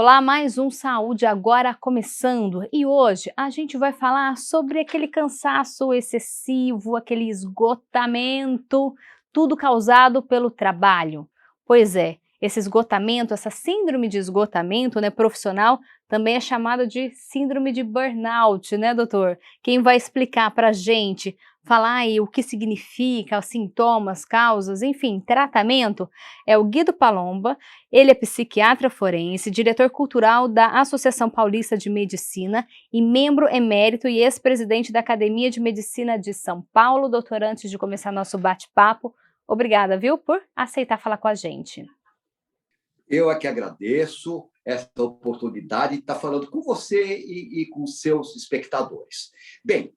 Olá, mais um Saúde Agora começando. E hoje a gente vai falar sobre aquele cansaço excessivo, aquele esgotamento, tudo causado pelo trabalho. Pois é, esse esgotamento, essa síndrome de esgotamento, profissional, também é chamada de síndrome de burnout, né, doutor? Quem vai explicar para a gente, falar aí o que significa, os sintomas, causas, enfim, tratamento, é o Guido Palomba. Ele é psiquiatra forense, diretor cultural da Associação Paulista de Medicina e membro emérito e ex-presidente da Academia de Medicina de São Paulo. Doutor, antes de começar nosso bate-papo, obrigada, viu, por aceitar falar com a gente. Eu é que agradeço essa oportunidade de estar falando com você e com seus espectadores. Bem,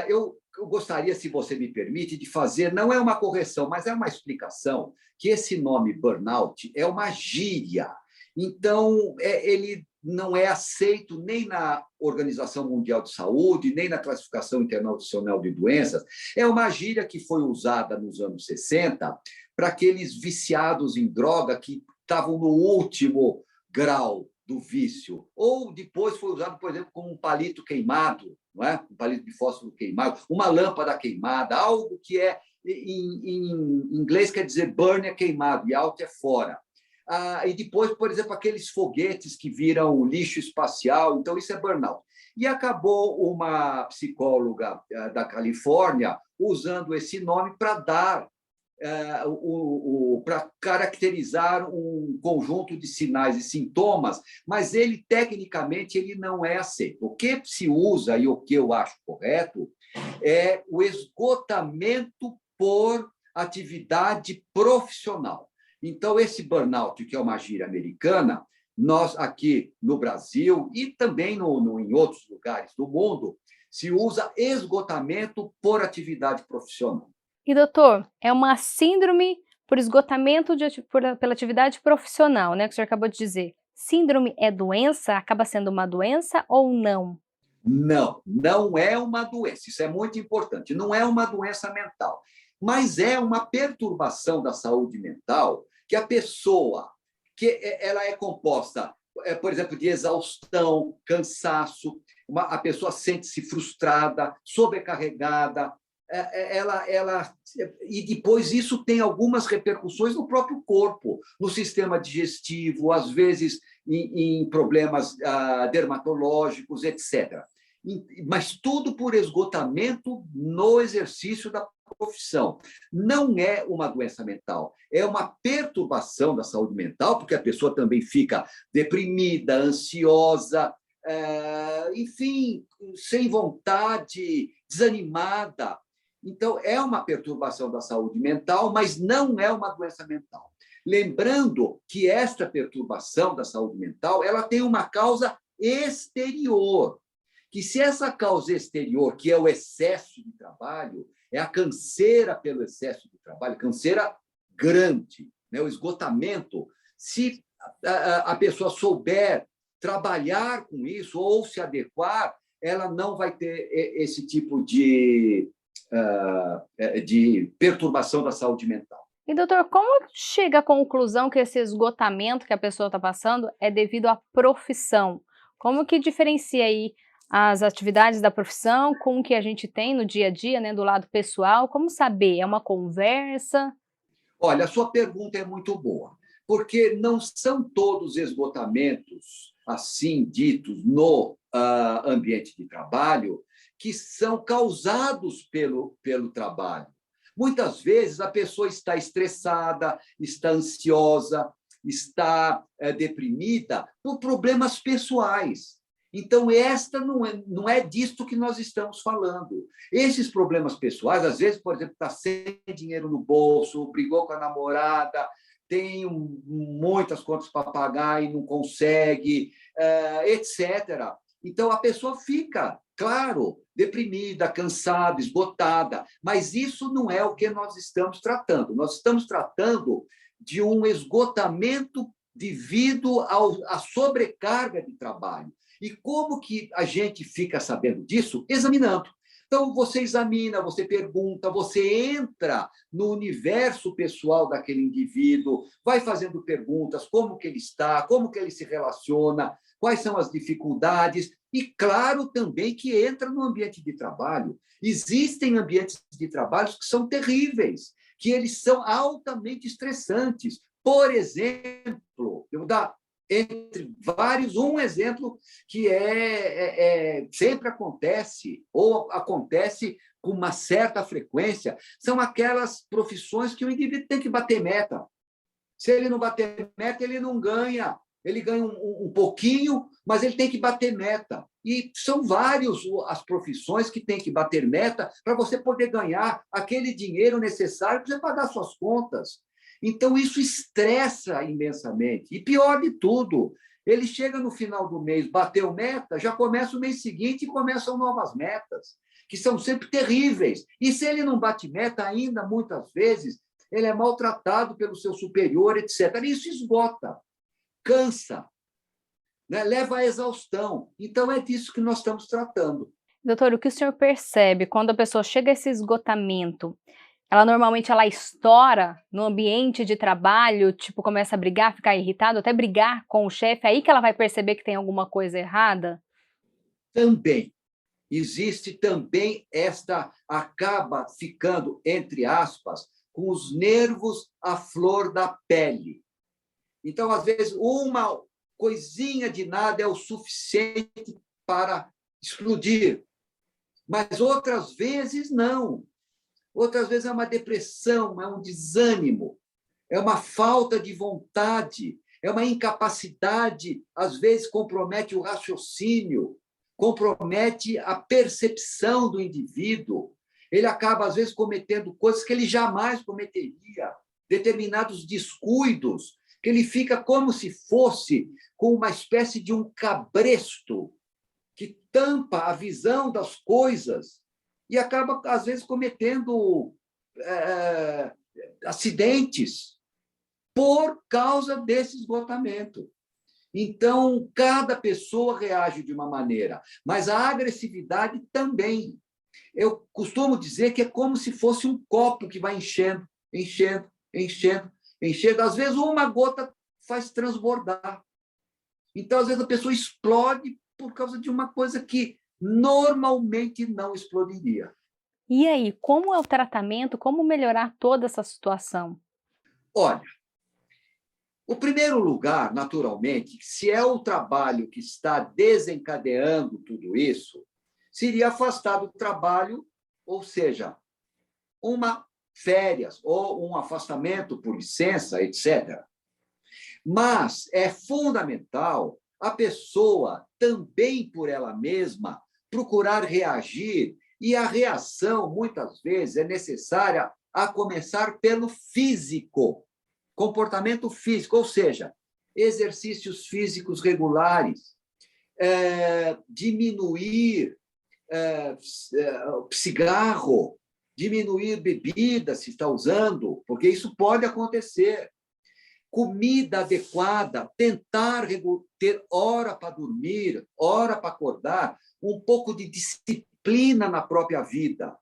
eu gostaria, se você me permite, de fazer, não é uma correção, mas é uma explicação, que esse nome burnout é uma gíria. Então, ele não é aceito nem na Organização Mundial de Saúde, nem na Classificação Internacional de Doenças. É uma gíria que foi usada nos anos 60 para aqueles viciados em droga que estavam no último grau do vício. Ou depois foi usado, por exemplo, como um palito queimado, não é? Um palito de fósforo queimado, uma lâmpada queimada, algo que em inglês quer dizer burn é queimado e out é fora. E depois, por exemplo, aqueles foguetes que viram lixo espacial, então isso é burnout. E acabou uma psicóloga da Califórnia usando esse nome para dar para caracterizar um conjunto de sinais e sintomas, mas ele, tecnicamente, ele não é aceito. O que se usa, e o que eu acho correto, é o esgotamento por atividade profissional. Então, esse burnout, que é uma gíria americana, nós aqui no Brasil e também em outros lugares do mundo, se usa esgotamento por atividade profissional. E doutor, é uma síndrome por esgotamento pela atividade profissional, né, que o senhor acabou de dizer. Síndrome é doença? Acaba sendo uma doença ou não? Não, não é uma doença. Isso é muito importante. Não é uma doença mental, mas é uma perturbação da saúde mental que a pessoa, ela é composta, por exemplo, de exaustão, cansaço, a pessoa sente-se frustrada, sobrecarregada, e depois isso tem algumas repercussões no próprio corpo, no sistema digestivo, às vezes em problemas dermatológicos, etc. Mas tudo por esgotamento no exercício da profissão. Não é uma doença mental, é uma perturbação da saúde mental, porque a pessoa também fica deprimida, ansiosa, enfim, sem vontade, desanimada. Então, é uma perturbação da saúde mental, mas não é uma doença mental. Lembrando que esta perturbação da saúde mental, ela tem uma causa exterior, que se essa causa exterior, que é o excesso de trabalho, é a canseira pelo excesso de trabalho, canseira grande, né? O esgotamento, se a pessoa souber trabalhar com isso ou se adequar, ela não vai ter esse tipo de perturbação da saúde mental. E doutor, como chega à conclusão que esse esgotamento que a pessoa está passando é devido à profissão? Como que diferencia aí as atividades da profissão com o que a gente tem no dia a dia, né, do lado pessoal? Como saber? É uma conversa? Olha, a sua pergunta é muito boa, porque não são todos esgotamentos assim ditos no ambiente de trabalho que são causados pelo trabalho. Muitas vezes a pessoa está estressada, está ansiosa, está deprimida por problemas pessoais. Então, esta não é disto que nós estamos falando. Esses problemas pessoais, às vezes, por exemplo, está sem dinheiro no bolso, brigou com a namorada, tem muitas contas para pagar e não consegue, etc. Então, a pessoa fica, claro, deprimida, cansada, esgotada, mas isso não é o que nós estamos tratando. Nós estamos tratando de um esgotamento devido à sobrecarga de trabalho. E como que a gente fica sabendo disso? Examinando. Então, você examina, você pergunta, você entra no universo pessoal daquele indivíduo, vai fazendo perguntas, como que ele está, como que ele se relaciona, quais são as dificuldades, e, claro, também que entra no ambiente de trabalho. Existem ambientes de trabalho que são terríveis, que eles são altamente estressantes. Por exemplo, eu vou dar entre vários, um exemplo que sempre acontece, ou acontece com uma certa frequência, são aquelas profissões que o indivíduo tem que bater meta. Se ele não bater meta, ele não ganha. Ele ganha um pouquinho, mas ele tem que bater meta. E são várias as profissões que têm que bater meta para você poder ganhar aquele dinheiro necessário para você pagar suas contas. Então, isso estressa imensamente. E pior de tudo, ele chega no final do mês, bateu meta, já começa o mês seguinte e começam novas metas, que são sempre terríveis. E se ele não bate meta ainda, muitas vezes, ele é maltratado pelo seu superior, etc. E isso esgota, cansa, né? Leva à exaustão. Então, é disso que nós estamos tratando. Doutor, o que o senhor percebe quando a pessoa chega a esse esgotamento? Ela normalmente estoura no ambiente de trabalho, tipo, começa a brigar, ficar irritado, até brigar com o chefe, aí que ela vai perceber que tem alguma coisa errada? Também. Existe também acaba ficando, entre aspas, com os nervos à flor da pele. Então, às vezes, uma coisinha de nada é o suficiente para explodir, mas outras vezes não. Outras vezes é uma depressão, é um desânimo, é uma falta de vontade, é uma incapacidade, às vezes compromete o raciocínio, compromete a percepção do indivíduo. Ele acaba, às vezes, cometendo coisas que ele jamais cometeria, determinados descuidos, que ele fica como se fosse com uma espécie de um cabresto que tampa a visão das coisas e acaba, às vezes, cometendo acidentes por causa desse esgotamento. Então, cada pessoa reage de uma maneira, mas a agressividade também. Eu costumo dizer que é como se fosse um copo que vai enchendo, enchendo, enchendo, enchendo. Às vezes, uma gota faz transbordar. Então, às vezes, a pessoa explode por causa de uma coisa que normalmente não explodiria. E aí, como é o tratamento, como melhorar toda essa situação? Olha, o primeiro lugar, naturalmente, se é o trabalho que está desencadeando tudo isso, seria afastar do trabalho, ou seja, uma férias ou um afastamento por licença, etc. Mas é fundamental a pessoa também por ela mesma procurar reagir, e a reação muitas vezes é necessária a começar pelo físico, comportamento físico, ou seja, exercícios físicos regulares, diminuir cigarro, diminuir bebida se está usando, porque isso pode acontecer. Comida adequada, tentar ter hora para dormir, hora para acordar, um pouco de disciplina na própria vida.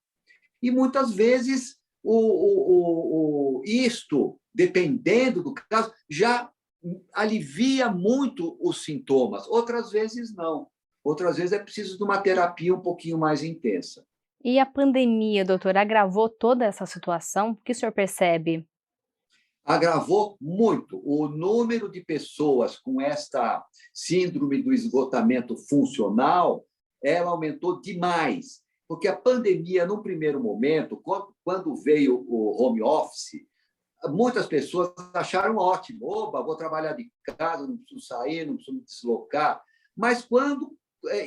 E muitas vezes isto, dependendo do caso, já alivia muito os sintomas. Outras vezes não. Outras vezes é preciso de uma terapia um pouquinho mais intensa. E a pandemia, doutor, agravou toda essa situação? O que o senhor percebe? Agravou muito o número de pessoas com esta síndrome do esgotamento funcional, ela aumentou demais, porque a pandemia, no primeiro momento, quando veio o home office, muitas pessoas acharam ótimo, oba, vou trabalhar de casa, não preciso sair, não preciso me deslocar, mas quando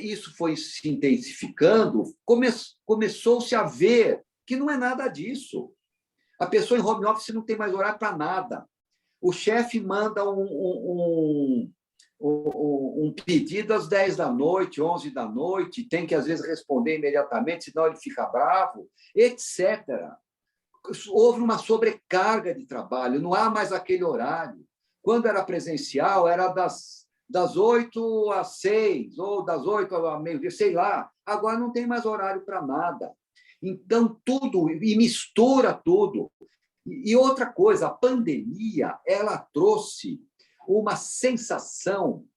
isso foi se intensificando, começou-se a ver que não é nada disso. A pessoa em home office não tem mais horário para nada. O chefe manda um pedido às 10 da noite, 11 da noite, tem que, às vezes, responder imediatamente, senão ele fica bravo, etc. Houve uma sobrecarga de trabalho, não há mais aquele horário. Quando era presencial, era das das 8 às 6, ou das 8 ao meio-dia, sei lá. Agora não tem mais horário para nada. Então, tudo, e mistura tudo. E outra coisa, a pandemia, ela trouxe uma sensação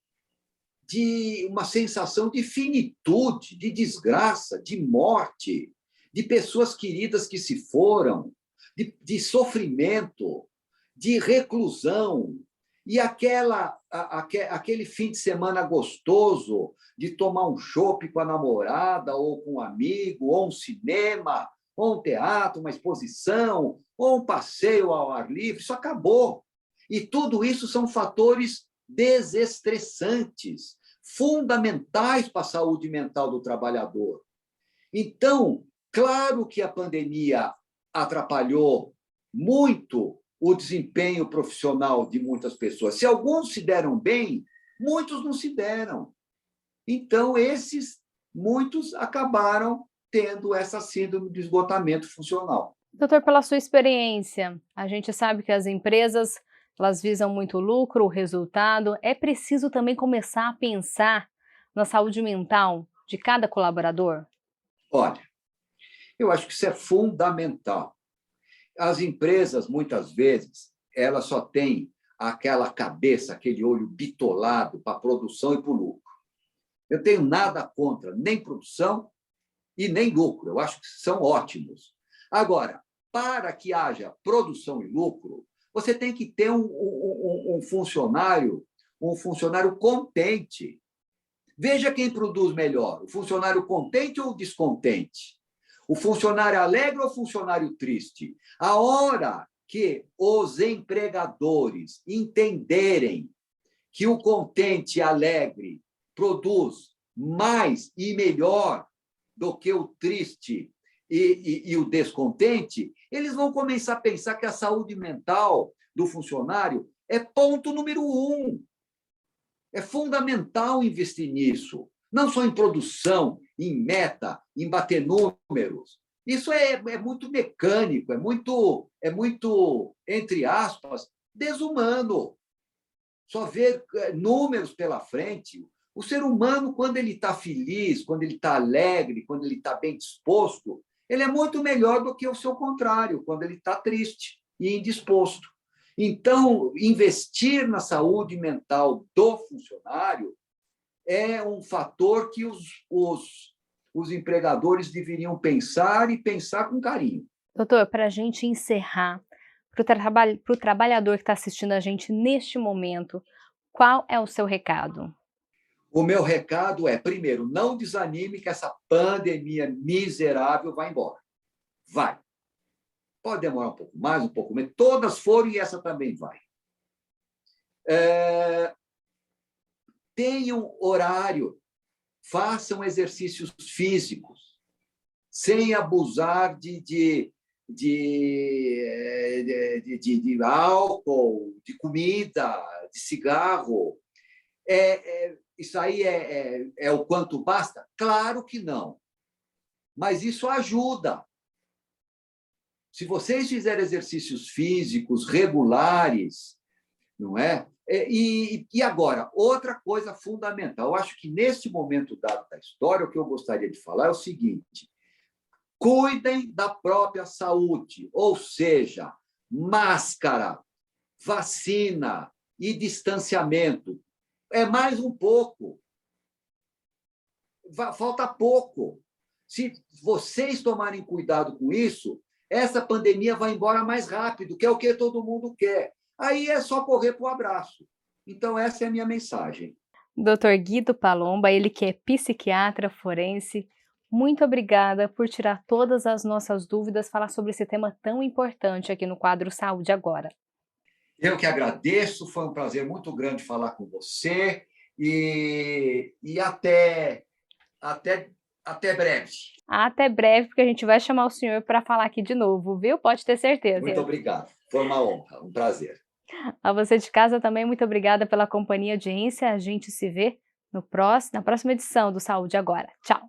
de finitude, de desgraça, de morte, de pessoas queridas que se foram, de sofrimento, de reclusão. E aquele fim de semana gostoso de tomar um chopp com a namorada, ou com um amigo, ou um cinema, ou um teatro, uma exposição, ou um passeio ao ar livre, isso acabou. E tudo isso são fatores desestressantes, fundamentais para a saúde mental do trabalhador. Então, claro que a pandemia atrapalhou muito o desempenho profissional de muitas pessoas. Se alguns se deram bem, muitos não se deram. Então, muitos acabaram tendo essa síndrome de esgotamento funcional. Doutor, pela sua experiência, a gente sabe que as empresas, elas visam muito lucro, o resultado. É preciso também começar a pensar na saúde mental de cada colaborador? Olha, eu acho que isso é fundamental. As empresas, muitas vezes, elas só têm aquela cabeça, aquele olho bitolado para a produção e para o lucro. Eu tenho nada contra nem produção e nem lucro. Eu acho que são ótimos. Agora, para que haja produção e lucro, você tem que ter um funcionário contente. Veja quem produz melhor, o funcionário contente ou descontente? O funcionário alegre ou o funcionário triste? A hora que os empregadores entenderem que o contente e alegre produz mais e melhor do que o triste e o descontente, eles vão começar a pensar que a saúde mental do funcionário é ponto número 1. É fundamental investir nisso, não só em produção, em meta, em bater números. Isso é muito mecânico, é muito, entre aspas, desumano. Só ver números pela frente. O ser humano, quando ele está feliz, quando ele está alegre, quando ele está bem disposto, ele é muito melhor do que o seu contrário, quando ele está triste e indisposto. Então, investir na saúde mental do funcionário é um fator que os empregadores deveriam pensar e pensar com carinho. Doutor, para a gente encerrar, para o trabalhador que está assistindo a gente neste momento, qual é o seu recado? O meu recado é, primeiro, não desanime que essa pandemia miserável vai embora. Vai. Pode demorar um pouco mais, um pouco menos. Todas foram e essa também vai. Tenham horário. Façam exercícios físicos, sem abusar de álcool, de comida, de cigarro. Isso aí é o quanto basta? Claro que não. Mas isso ajuda. Se vocês fizerem exercícios físicos regulares, não é? E agora, outra coisa fundamental. Eu acho que, nesse momento dado da história, o que eu gostaria de falar é o seguinte: cuidem da própria saúde, ou seja, máscara, vacina e distanciamento. É mais um pouco. Falta pouco. Se vocês tomarem cuidado com isso, essa pandemia vai embora mais rápido, que é o que todo mundo quer. Aí é só correr para o abraço. Então, essa é a minha mensagem. Dr. Guido Palomba, ele que é psiquiatra forense, muito obrigada por tirar todas as nossas dúvidas, falar sobre esse tema tão importante aqui no quadro Saúde Agora. Eu que agradeço, foi um prazer muito grande falar com você e até breve. Até breve, porque a gente vai chamar o senhor para falar aqui de novo, viu? Pode ter certeza. Muito obrigado. Foi uma honra, um prazer. A você de casa também, muito obrigada pela companhia e audiência. A gente se vê na próxima edição do Saúde Agora. Tchau!